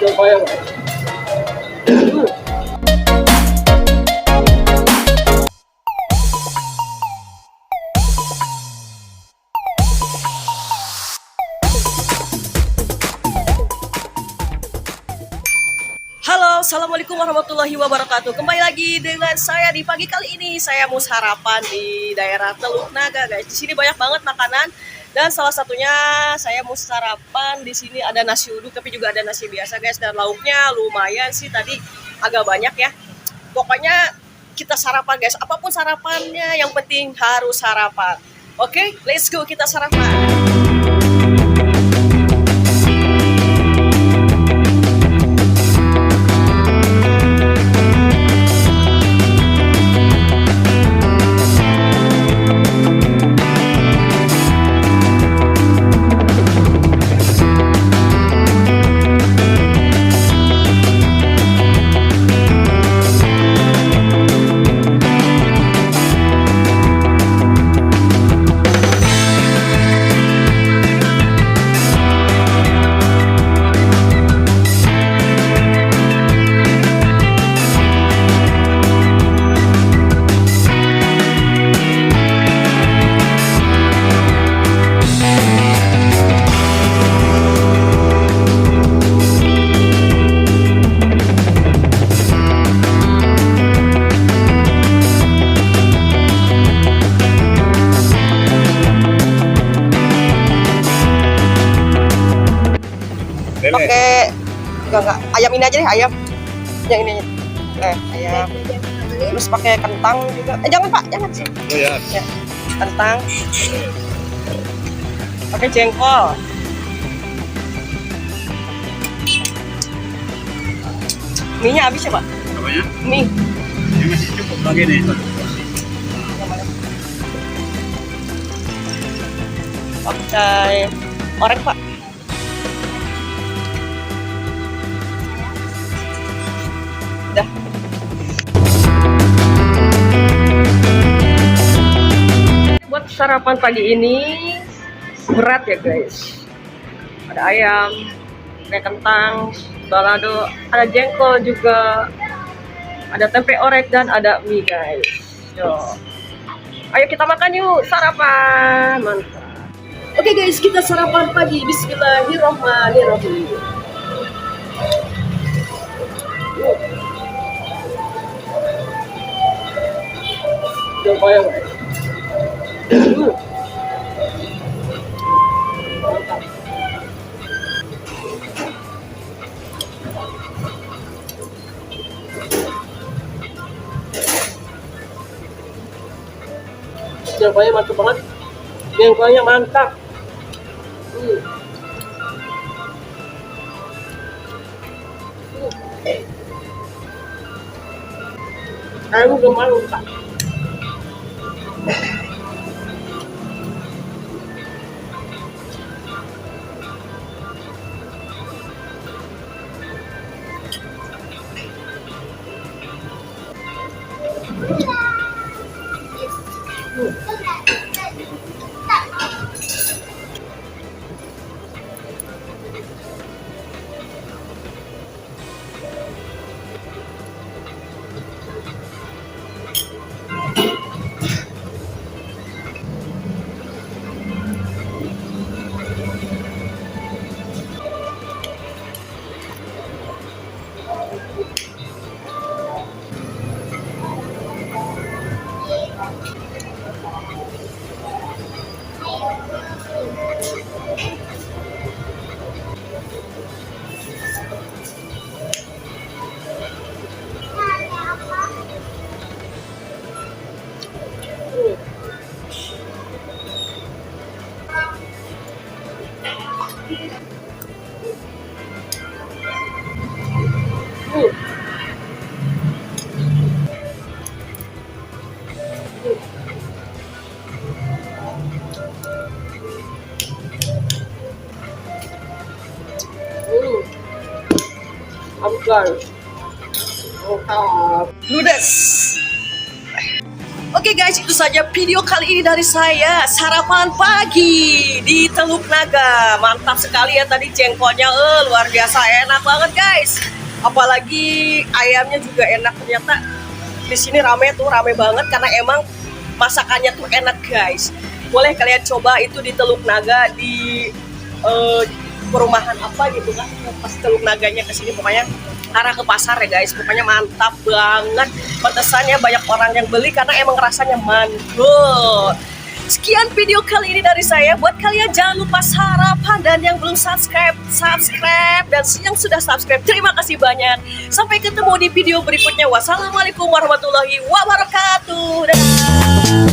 Coba ya, Pak. Halo, assalamualaikum warahmatullahi wabarakatuh. Kembali lagi dengan saya di pagi kali ini. Saya mau sarapan di daerah Teluk Naga, guys. Di sini banyak banget makanan dan salah satunya saya mau sarapan di sini ada nasi uduk, tapi juga ada nasi biasa, guys. Dan lauknya lumayan sih tadi agak banyak ya. Pokoknya kita sarapan, guys. Apapun sarapannya, yang penting harus sarapan. Oke, let's go kita sarapan. Pakai enggak ayam ini aja deh, ayam yang ini ayam, terus pakai kentang juga. Jangan Pak, jangan sih. Oh ya. Ya, kentang, pakai jengkol, mie-nya habis ya Pak? Apanya? Mie Ini masih cukup lagi nih. pakai orek Pak. Udah. Buat sarapan pagi ini berat ya guys. Ada ayam, ada kentang, balado, ada jengkol juga, ada tempe orek dan ada mie guys. Yo. Ayo kita makan yuk, sarapan. Mantap. Oke guys, kita sarapan pagi. Bismillahirrahmanirrahim. Coba ya, Pak. Jengkolnya mantap banget. Jengkolnya mantap. Ayam juga mantap. Guys, mantap. Ludes. Oke Oke guys, itu saja video kali ini dari saya. Sarapan pagi di Teluk Naga. Mantap sekali ya tadi jengkolnya, luar biasa enak banget guys. Apalagi ayamnya juga enak ternyata. Di sini rame banget karena emang masakannya tuh enak guys. Boleh kalian coba itu di Teluk Naga di perumahan apa gitu kan. Pas Teluk Naganya ke sini pokoknya arah ke pasar ya guys, pokoknya mantap banget. Pantesannya banyak orang yang beli karena emang rasanya mantul. Sekian video kali ini dari saya. Buat kalian jangan lupa sarapan, dan yang belum subscribe, dan yang sudah subscribe terima kasih banyak. Sampai ketemu di video berikutnya. Wassalamualaikum warahmatullahi wabarakatuh. Dadah.